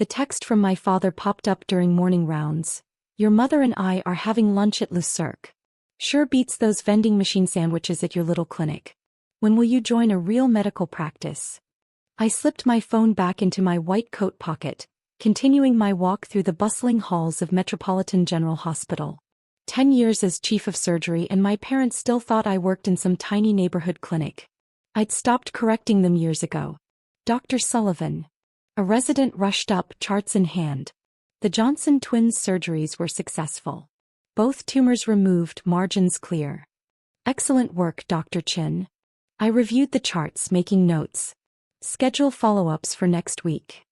The text from my father popped up during morning rounds. Your mother and I are having lunch at Cirque. Sure beats those vending machine sandwiches at your little clinic. When will you join a real medical practice? I slipped my phone back into my white coat pocket, continuing my walk through the bustling halls of Metropolitan General Hospital. 10 years as chief of surgery and my parents still thought I worked in some tiny neighborhood clinic. I'd stopped correcting them years ago. Dr. Sullivan. A resident rushed up, charts in hand. The Johnson twins' surgeries were successful. Both tumors removed, margins clear. Excellent work, Dr. Chen. I reviewed the charts, making notes. Schedule follow-ups for next week.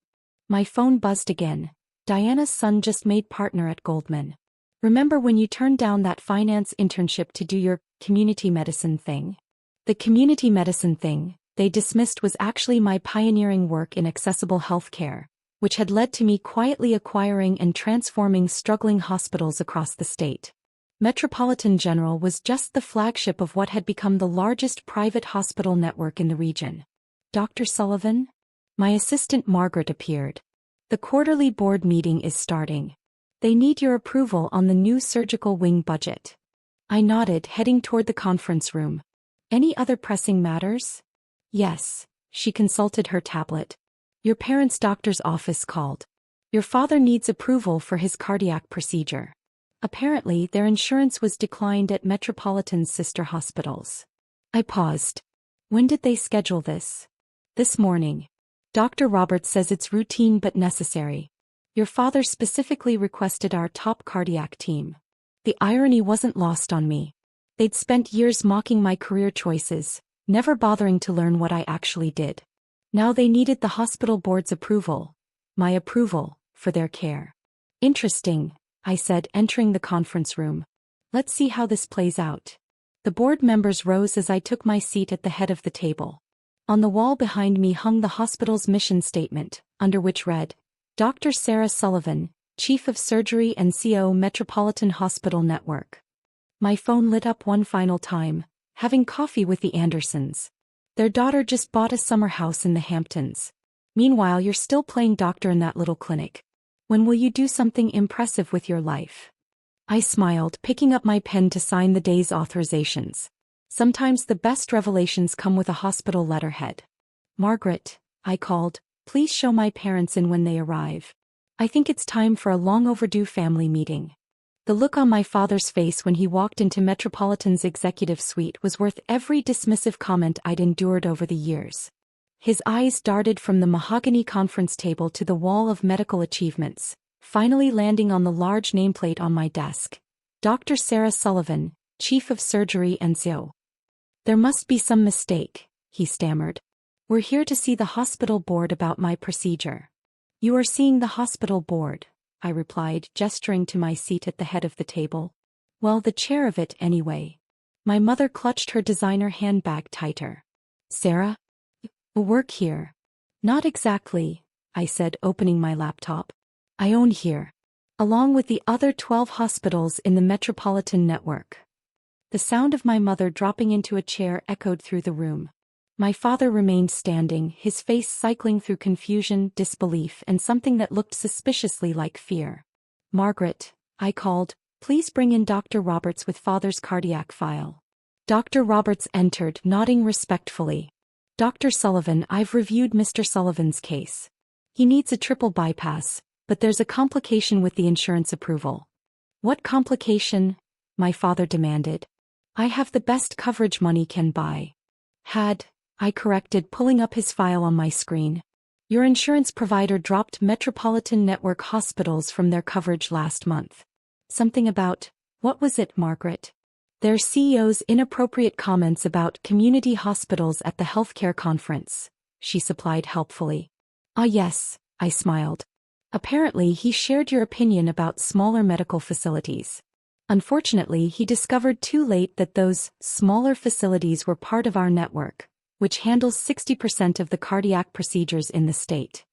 My phone buzzed again. Diana's son just made partner at Goldman. Remember when you turned down that finance internship to do your community medicine thing? The community medicine thing they dismissed was actually my pioneering work in accessible healthcare, which had led to me quietly acquiring and transforming struggling hospitals across the state. Metropolitan General was just the flagship of what had become the largest private hospital network in the region. Dr. Sullivan? My assistant Margaret appeared. The quarterly board meeting is starting. They need your approval on the new surgical wing budget. I nodded, heading toward the conference room. Any other pressing matters? Yes, she consulted her tablet. Your parents' doctor's office called. Your father needs approval for his cardiac procedure. Apparently, their insurance was declined at Metropolitan's sister hospitals. I paused. When did they schedule this? This morning. Dr. Roberts says it's routine but necessary. Your father specifically requested our top cardiac team. The irony wasn't lost on me. They'd spent years mocking my career choices, never bothering to learn what I actually did. Now they needed the hospital board's approval, my approval, for their care. Interesting, I said, entering the conference room. Let's see how this plays out. The board members rose as I took my seat at the head of the table. On the wall behind me hung the hospital's mission statement, under which read, Dr. Sarah Sullivan, Chief of Surgery and CO Metropolitan Hospital Network. My phone lit up one final time, having coffee with the Andersons. Their daughter just bought a summer house in the Hamptons. Meanwhile, you're still playing doctor in that little clinic. When will you do something impressive with your life? I smiled, picking up my pen to sign the day's authorizations. Sometimes the best revelations come with a hospital letterhead. Margaret, I called, please show my parents in when they arrive. I think it's time for a long overdue family meeting. The look on my father's face when he walked into Metropolitan's executive suite was worth every dismissive comment I'd endured over the years. His eyes darted from the mahogany conference table to the wall of medical achievements, finally landing on the large nameplate on my desk. Dr. Sarah Sullivan, Chief of Surgery and CO. There must be some mistake, he stammered. We're here to see the hospital board about my procedure. You are seeing the hospital board, I replied, gesturing to my seat at the head of the table. Well, the chair of it anyway. My mother clutched her designer handbag tighter. Sarah? Work here. Not exactly, I said, opening my laptop. I own here. Along with the other 12 hospitals in the Metropolitan Network. The sound of my mother dropping into a chair echoed through the room. My father remained standing, his face cycling through confusion, disbelief, and something that looked suspiciously like fear. Margaret, I called, please bring in Dr. Roberts with father's cardiac file. Dr. Roberts entered, nodding respectfully. Dr. Sullivan, I've reviewed Mr. Sullivan's case. He needs a triple bypass, but there's a complication with the insurance approval. What complication? My father demanded. I have the best coverage money can buy. I corrected, pulling up his file on my screen. Your insurance provider dropped Metropolitan Network hospitals from their coverage last month. Something about, what was it, Margaret? Their CEO's inappropriate comments about community hospitals at the healthcare conference, she supplied helpfully. Ah yes, I smiled. Apparently he shared your opinion about smaller medical facilities. Unfortunately, he discovered too late that those smaller facilities were part of our network, which handles 60% of the cardiac procedures in the state.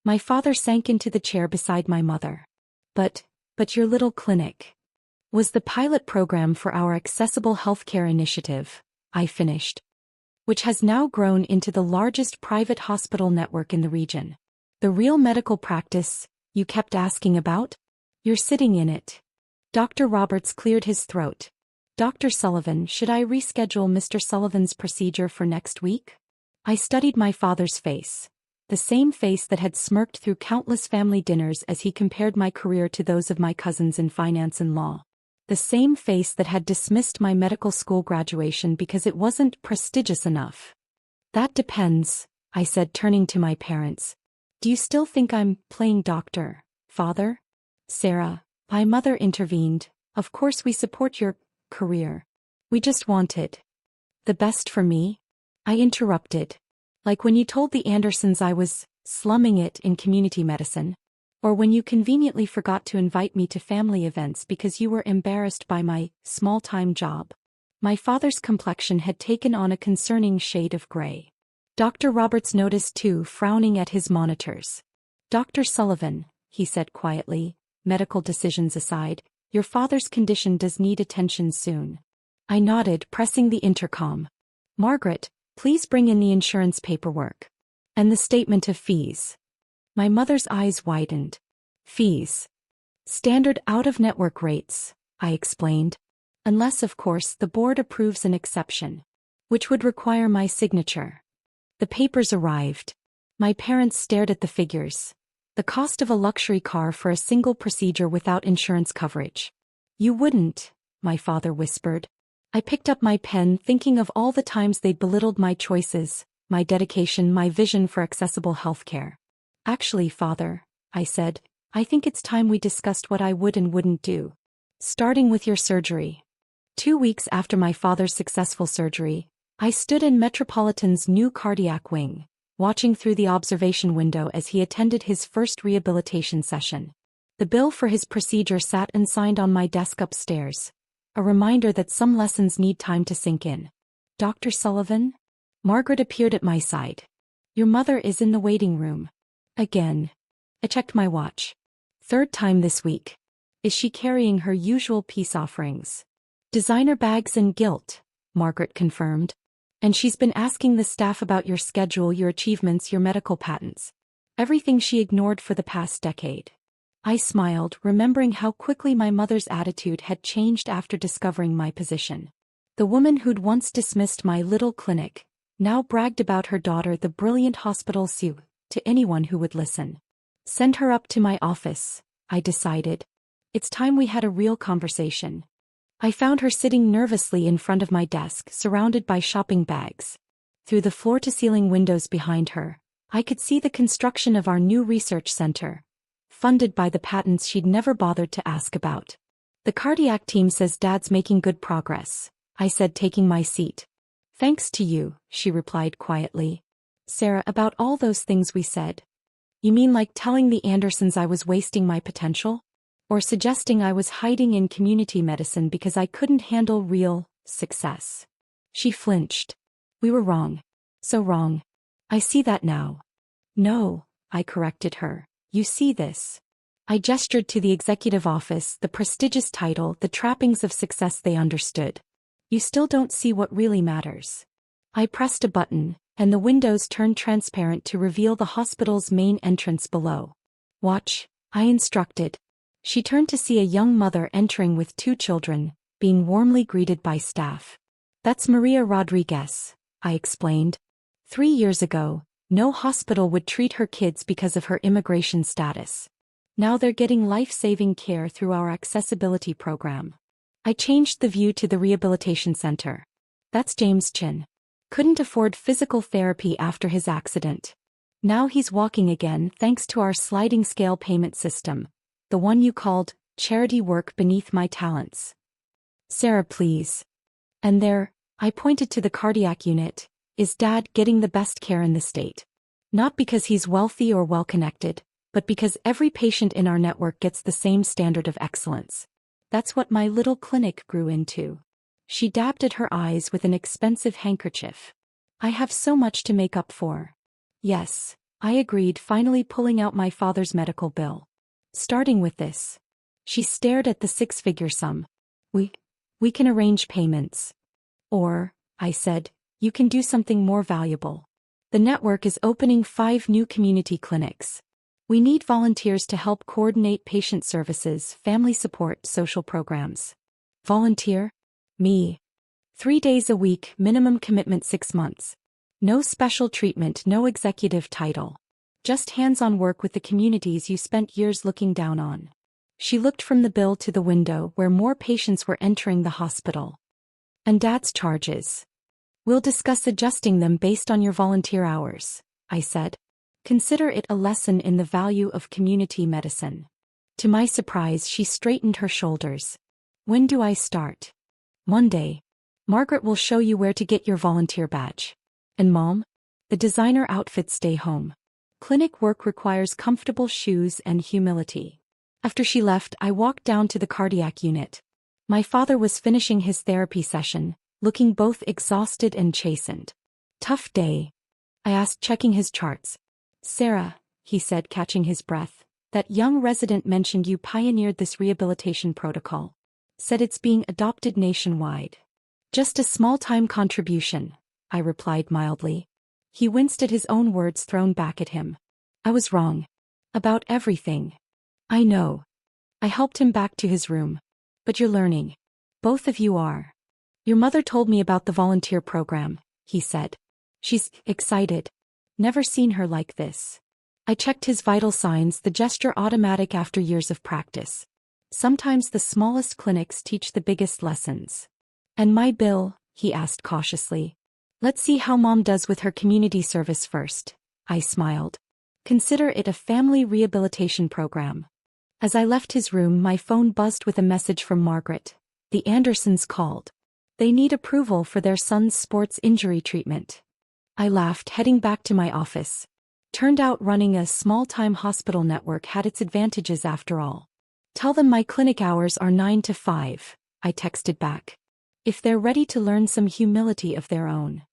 My father sank into the chair beside my mother. But your little clinic was the pilot program for our accessible healthcare initiative, I finished, which has now grown into the largest private hospital network in the region. The real medical practice you kept asking about? You're sitting in it. Dr. Roberts cleared his throat. Dr. Sullivan, should I reschedule Mr. Sullivan's procedure for next week? I studied my father's face. The same face that had smirked through countless family dinners as he compared my career to those of my cousins in finance and law. The same face that had dismissed my medical school graduation because it wasn't prestigious enough. That depends, I said, turning to my parents. Do you still think I'm playing doctor, Father? Sarah, my mother intervened. Of course we support your career. We just wanted the best for me. I interrupted. Like when you told the Andersons I was slumming it in community medicine. Or when you conveniently forgot to invite me to family events because you were embarrassed by my small-time job. My father's complexion had taken on a concerning shade of gray. Dr. Roberts noticed too, frowning at his monitors. Dr. Sullivan, he said quietly, medical decisions aside, your father's condition does need attention soon. I nodded, pressing the intercom. Margaret, please bring in the insurance paperwork. And the statement of fees. My mother's eyes widened. Fees. Standard out-of-network rates, I explained. Unless, of course, the board approves an exception. Which would require my signature. The papers arrived. My parents stared at the figures. The cost of a luxury car for a single procedure without insurance coverage. You wouldn't, my father whispered. I picked up my pen, thinking of all the times they'd belittled my choices, my dedication, my vision for accessible healthcare. Actually, Father, I said, I think it's time we discussed what I would and wouldn't do. Starting with your surgery. 2 weeks after my father's successful surgery, I stood in Metropolitan's new cardiac wing, watching through the observation window as he attended his first rehabilitation session. The bill for his procedure sat unsigned on my desk upstairs, a reminder that some lessons need time to sink in. Dr. Sullivan? Margaret appeared at my side. Your mother is in the waiting room. Again. I checked my watch. 3rd time this week. Is she carrying her usual peace offerings? Designer bags and gilt, Margaret confirmed. And she's been asking the staff about your schedule, your achievements, your medical patents. Everything she ignored for the past decade. I smiled, remembering how quickly my mother's attitude had changed after discovering my position. The woman who'd once dismissed my little clinic, now bragged about her daughter, the brilliant hospital Sue, to anyone who would listen. Send her up to my office, I decided. It's time we had a real conversation. I found her sitting nervously in front of my desk, surrounded by shopping bags. Through the floor-to-ceiling windows behind her, I could see the construction of our new research center, funded by the patents she'd never bothered to ask about. The cardiac team says Dad's making good progress, I said, taking my seat. Thanks to you, she replied quietly. Sarah, about all those things we said. You mean like telling the Andersons I was wasting my potential? Or suggesting I was hiding in community medicine because I couldn't handle real success? She flinched. We were wrong. So wrong. I see that now. No, I corrected her. You see this. I gestured to the executive office, the prestigious title, the trappings of success they understood. You still don't see what really matters. I pressed a button, and the windows turned transparent to reveal the hospital's main entrance below. Watch, I instructed. She turned to see a young mother entering with 2 children, being warmly greeted by staff. That's Maria Rodriguez, I explained. 3 years ago, no hospital would treat her kids because of her immigration status. Now they're getting life-saving care through our accessibility program. I changed the view to the rehabilitation center. That's James Chen. Couldn't afford physical therapy after his accident. Now he's walking again thanks to our sliding scale payment system, the one you called charity work beneath my talents. Sarah, please. And there, I pointed to the cardiac unit, is Dad getting the best care in the state? Not because he's wealthy or well-connected, but because every patient in our network gets the same standard of excellence. That's what my little clinic grew into. She dabbed at her eyes with an expensive handkerchief. I have so much to make up for. Yes, I agreed, finally pulling out my father's medical bill. Starting with this. She stared at the 6-figure sum. We can arrange payments. Or, I said, you can do something more valuable. The network is opening 5 new community clinics. We need volunteers to help coordinate patient services, family support, social programs. Volunteer? Me. 3 days a week, minimum commitment 6 months. No special treatment, no executive title. Just hands-on work with the communities you spent years looking down on. She looked from the bill to the window where more patients were entering the hospital. And Dad's charges. We'll discuss adjusting them based on your volunteer hours, I said. Consider it a lesson in the value of community medicine. To my surprise, she straightened her shoulders. When do I start? Monday. Margaret will show you where to get your volunteer badge. And Mom? The designer outfits stay home. Clinic work requires comfortable shoes and humility. After she left, I walked down to the cardiac unit. My father was finishing his therapy session, looking both exhausted and chastened. Tough day? I asked, checking his charts. Sarah, he said, catching his breath, that young resident mentioned you pioneered this rehabilitation protocol. Said it's being adopted nationwide. Just a small-time contribution, I replied mildly. He winced at his own words thrown back at him. I was wrong. About everything. I know. I helped him back to his room. But you're learning. Both of you are. Your mother told me about the volunteer program, he said. She's excited. Never seen her like this. I checked his vital signs, the gesture automatic after years of practice. Sometimes the smallest clinics teach the biggest lessons. And my bill? He asked cautiously. Let's see how Mom does with her community service first, I smiled. Consider it a family rehabilitation program. As I left his room, my phone buzzed with a message from Margaret. The Andersons called. They need approval for their son's sports injury treatment. I laughed, heading back to my office. Turned out running a small-time hospital network had its advantages after all. Tell them my clinic hours are 9 to 5, I texted back. If they're ready to learn some humility of their own.